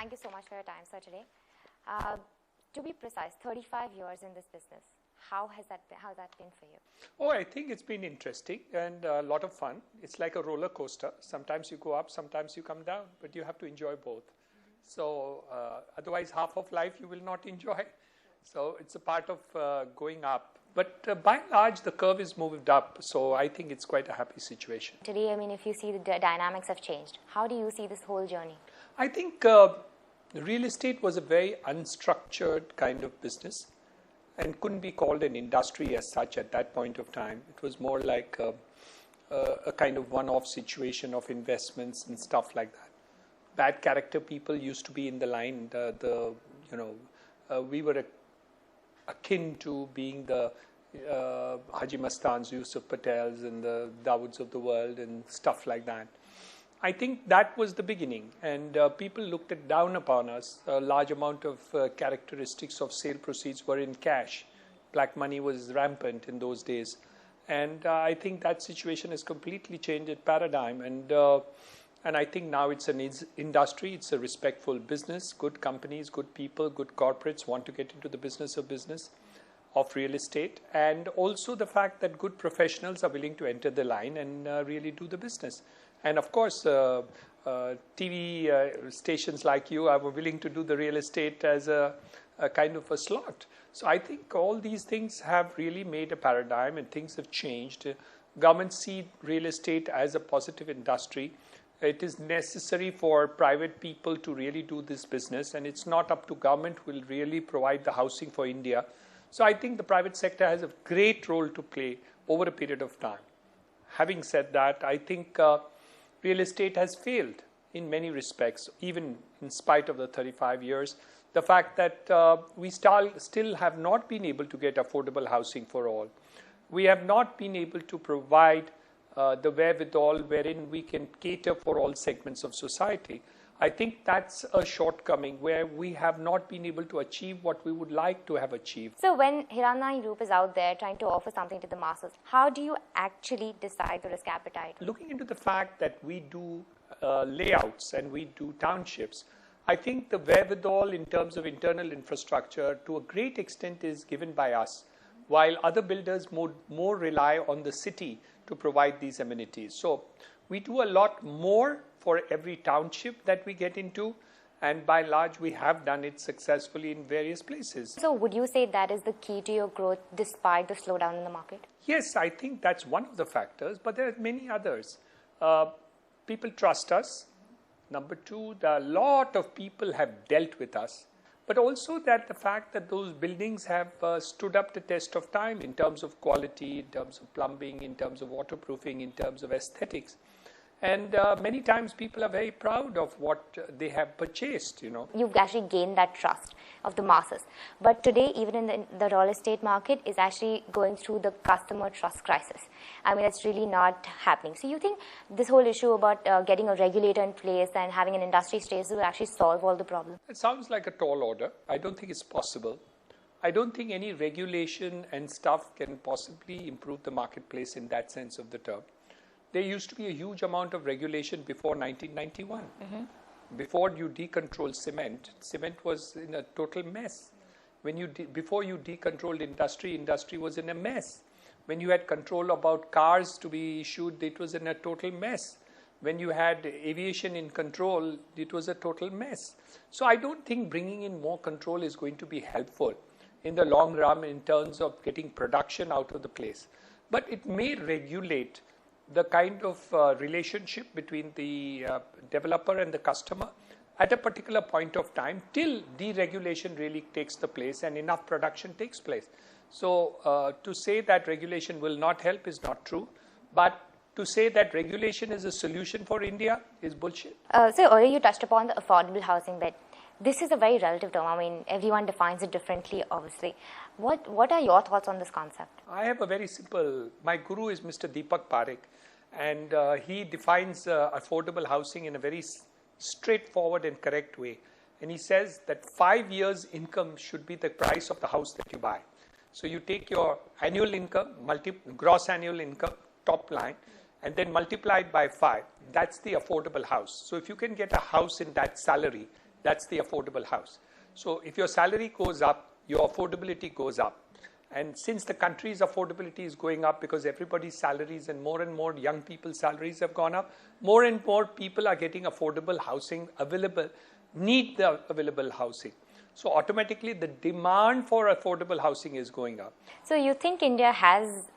Thank you so much for your time, sir, today. To be precise, 35 years in this business. How's that been for you? Oh, I think it's been interesting and a lot of fun. It's like a roller coaster. Sometimes you go up, sometimes you come down, but you have to enjoy both. So otherwise, half of life you will not enjoy. So it's a part of going up. But by and large, the curve is moved up. So I think it's quite a happy situation. Today, I mean, if you see the dynamics have changed, how do you see this whole journey? I think real estate was a very unstructured kind of business and couldn't be called an industry as such at that point of time. It was more like a kind of one-off situation of investments and stuff like that. Bad character people used to be in the line. We were akin to being the Haji Mastans, Yusuf Patels and the Davuds of the world and stuff like that. I think that was the beginning, and people looked down upon us. A large amount of characteristics of sale proceeds were in cash. Black money was rampant in those days, and I think that situation has completely changed its paradigm. And I think now it's an industry. It's a respectful business. Good companies, good people, good corporates want to get into the business of real estate, and also the fact that good professionals are willing to enter the line and really do the business. And of course, TV stations like you are willing to do the real estate as a kind of a slot. So I think all these things have really made a paradigm and things have changed. Governments see real estate as a positive industry. It is necessary for private people to really do this business, and it's not up to government who will really provide the housing for India. So I think the private sector has a great role to play over a period of time. Having said that, I think real estate has failed in many respects, even in spite of the 35 years. The fact that we still have not been able to get affordable housing for all. We have not been able to provide the wherewithal wherein we can cater for all segments of society. I think that's a shortcoming where we have not been able to achieve what we would like to have achieved. So when Hiranandani Group is out there trying to offer something to the masses, how do you actually decide the risk appetite? Looking into the fact that we do layouts and we do townships, I think the wherewithal in terms of internal infrastructure to a great extent is given by us, while other builders more rely on the city to provide these amenities. So we do a lot more for every township that we get into, and by and large we have done it successfully in various places. So would you say that is the key to your growth despite the slowdown in the market? Yes, I think that's one of the factors, but there are many others. People trust us. Number two, a lot of people have dealt with us, but also that the fact that those buildings have stood up the test of time in terms of quality, in terms of plumbing, in terms of waterproofing, in terms of aesthetics. And many times people are very proud of what they have purchased, You've actually gained that trust of the masses. But today, even in the real estate market, is actually going through the customer trust crisis. I mean, it's really not happening. So you think this whole issue about getting a regulator in place and having an industry status will actually solve all the problems? It sounds like a tall order. I don't think it's possible. I don't think any regulation and stuff can possibly improve the marketplace in that sense of the term. There used to be a huge amount of regulation before 1991. Before you decontrolled cement, cement was in a total mess. Before you decontrolled industry was in a mess. When you had control about cars to be issued, it was in a total mess. When you had aviation in control, it was a total mess. So I don't think bringing in more control is going to be helpful in the long run in terms of getting production out of the place. But it may regulate the kind of relationship between the developer and the customer at a particular point of time till deregulation really takes the place and enough production takes place. So to say that regulation will not help is not true, but to say that regulation is a solution for India is bullshit. So earlier you touched upon the affordable housing bit. This is a very relative term. I mean, everyone defines it differently, obviously. What are your thoughts on this concept? I have a very simple, my guru is Mr. Deepak Parekh, and he defines affordable housing in a very straightforward and correct way. And he says that 5 years income should be the price of the house that you buy. So you take your annual income, gross annual income, top line, and then multiply it by 5. That's the affordable house. So if you can get a house in that salary, That's the affordable house. So if your salary goes up, your affordability goes up. And since the country's affordability is going up because everybody's salaries and more young people's salaries have gone up, more and more people are getting affordable housing available, need the available housing. So automatically the demand for affordable housing is going up. So you think India has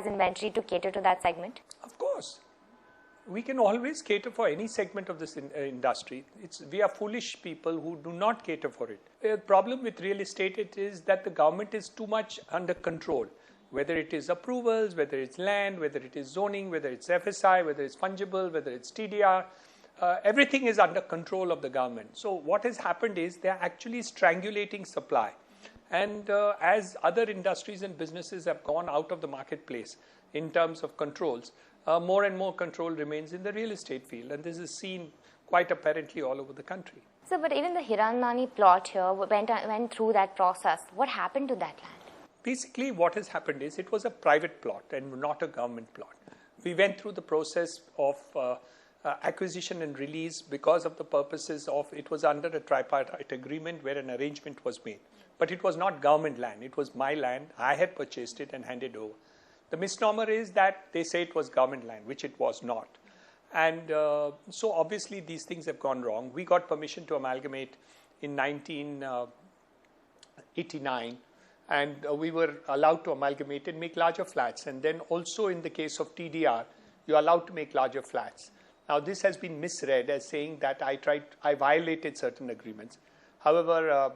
inventory to cater to that segment? Of course. We can always cater for any segment of this industry. We are foolish people who do not cater for it. The problem with real estate is that the government is too much under control. Whether it is approvals, whether it's land, whether it is zoning, whether it's FSI, whether it's fungible, whether it's TDR, everything is under control of the government. So what has happened is they are actually strangulating supply. And as other industries and businesses have gone out of the marketplace in terms of controls, more and more control remains in the real estate field, and this is seen quite apparently all over the country. So, but even the Hiranandani plot here went through that process. What happened to that land? Basically, what has happened is it was a private plot and not a government plot. We went through the process of acquisition and release because of the purposes of it was under a tripartite agreement where an arrangement was made. But it was not government land. It was my land. I had purchased it and handed over. The misnomer is that they say it was government land, which it was not. And so obviously these things have gone wrong. We got permission to amalgamate in 1989, and we were allowed to amalgamate and make larger flats. And then also in the case of TDR, you're allowed to make larger flats. Now this has been misread as saying that I violated certain agreements. However,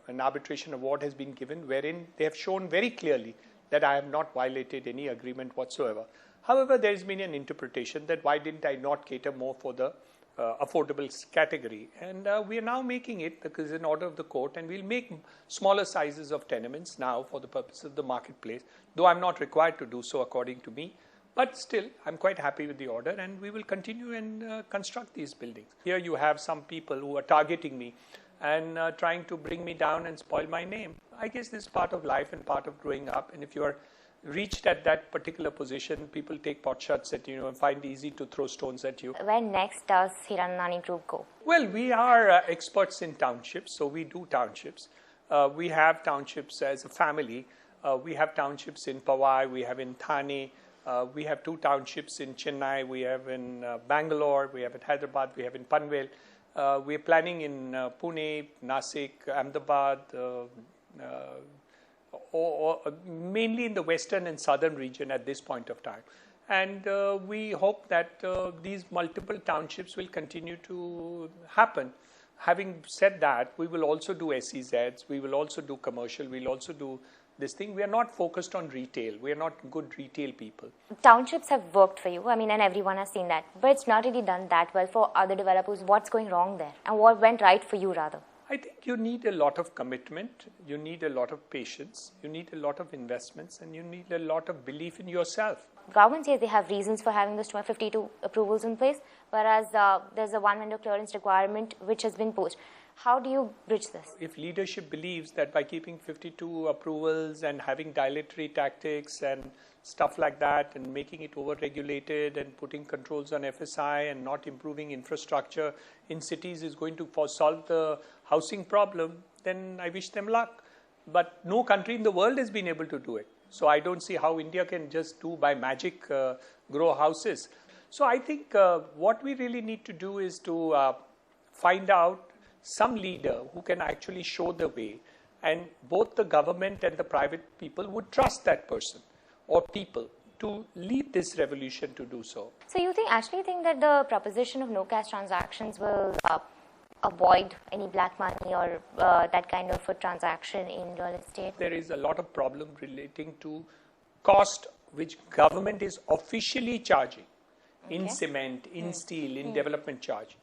an arbitration award has been given wherein they have shown very clearly that I have not violated any agreement whatsoever. However, there has been an interpretation that why didn't I not cater more for the affordable category. And we are now making it because it's an order of the court, and we'll make smaller sizes of tenements now for the purpose of the marketplace, though I'm not required to do so according to me. But still, I'm quite happy with the order, and we will continue and construct these buildings. Here you have some people who are targeting me and trying to bring me down and spoil my name. I guess this is part of life and part of growing up. And if you are reached at that particular position, people take pot shots at you and find it easy to throw stones at you. Where next does Hiranandani Group go? Well, we are experts in townships, so we do townships. We have townships as a family. We have townships in Powai, we have in Thane, we have 2 townships in Chennai, we have in Bangalore, we have in Hyderabad, we have in Panvel. We are planning in Pune, Nasik, Ahmedabad, mainly in the western and southern region at this point of time. And we hope that these multiple townships will continue to happen. Having said that, we will also do SEZs, we will also do commercial, we'll also do this thing. We are not focused on retail. We are not good retail people. Townships have worked for you, I mean, and everyone has seen that. But it's not really done that well for other developers. What's going wrong there? And what went right for you, rather? I think you need a lot of commitment. You need a lot of patience. You need a lot of investments. And you need a lot of belief in yourself. Government says they have reasons for having those 252 approvals in place, whereas there's a one-window clearance requirement which has been posed. How do you bridge this? If leadership believes that by keeping 52 approvals and having dilatory tactics and stuff like that and making it over-regulated and putting controls on FSI and not improving infrastructure in cities is going to solve the housing problem, then I wish them luck. But no country in the world has been able to do it. So I don't see how India can just do by magic grow houses. So I think what we really need to do is to find out some leader who can actually show the way, and both the government and the private people would trust that person or people to lead this revolution to do so. So you actually think that the proposition of no cash transactions will avoid any black money or that kind of a transaction in real estate? There is a lot of problem relating to cost which government is officially charging in cement, in steel, in development charge.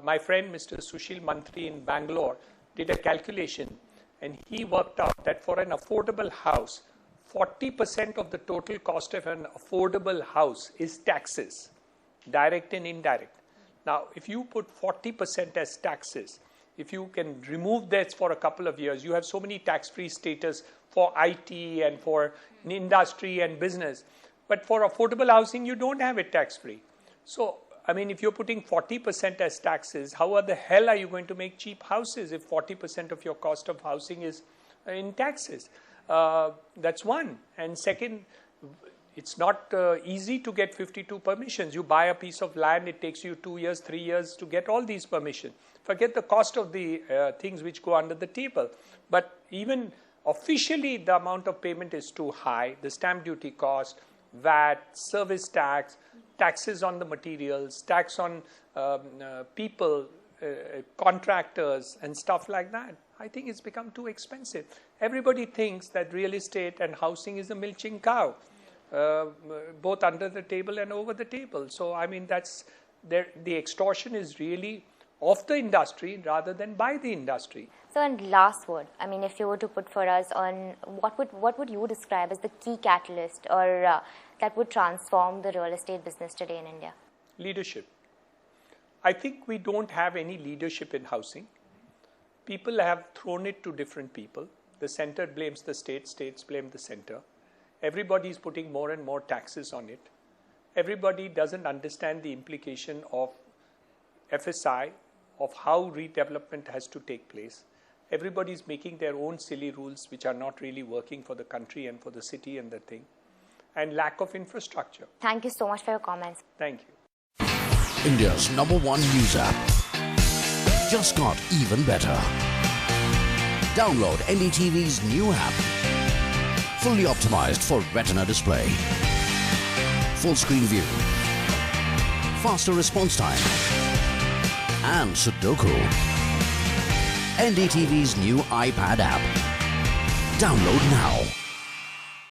My friend Mr. Sushil Mantri in Bangalore did a calculation, and he worked out that for an affordable house, 40% of the total cost of an affordable house is taxes, direct and indirect. Now, if you put 40% as taxes, if you can remove that for a couple of years, you have so many tax-free status for IT and for industry and business. But for affordable housing, you don't have it tax-free. So I mean, if you're putting 40% as taxes, how the hell are you going to make cheap houses if 40% of your cost of housing is in taxes? That's one. And second, it's not easy to get 52 permissions. You buy a piece of land, it takes you 2 years, 3 years to get all these permissions. Forget the cost of the things which go under the table. But even officially, the amount of payment is too high. The stamp duty cost, VAT, service tax, taxes on the materials, tax on people, contractors and stuff like that. I think it's become too expensive. Everybody thinks that real estate and housing is a milking cow, both under the table and over the table. So, I mean, the extortion is really of the industry rather than by the industry. So, and last word, I mean, if you were to put for us on what would you describe as the key catalyst or that would transform the real estate business today in India? Leadership. I think we don't have any leadership in housing. People have thrown it to different people. The center blames the state, states blame the center. Everybody is putting more and more taxes on it. Everybody doesn't understand the implication of FSI, of how redevelopment has to take place. Everybody is making their own silly rules which are not really working for the country and for the city and the thing. And lack of infrastructure. Thank you so much for your comments. Thank you. India's #1 news app. Just got even better. Download NDTV's new app. Fully optimized for Retina display. Full screen view. Faster response time. And Sudoku. NDTV's new iPad app. Download now.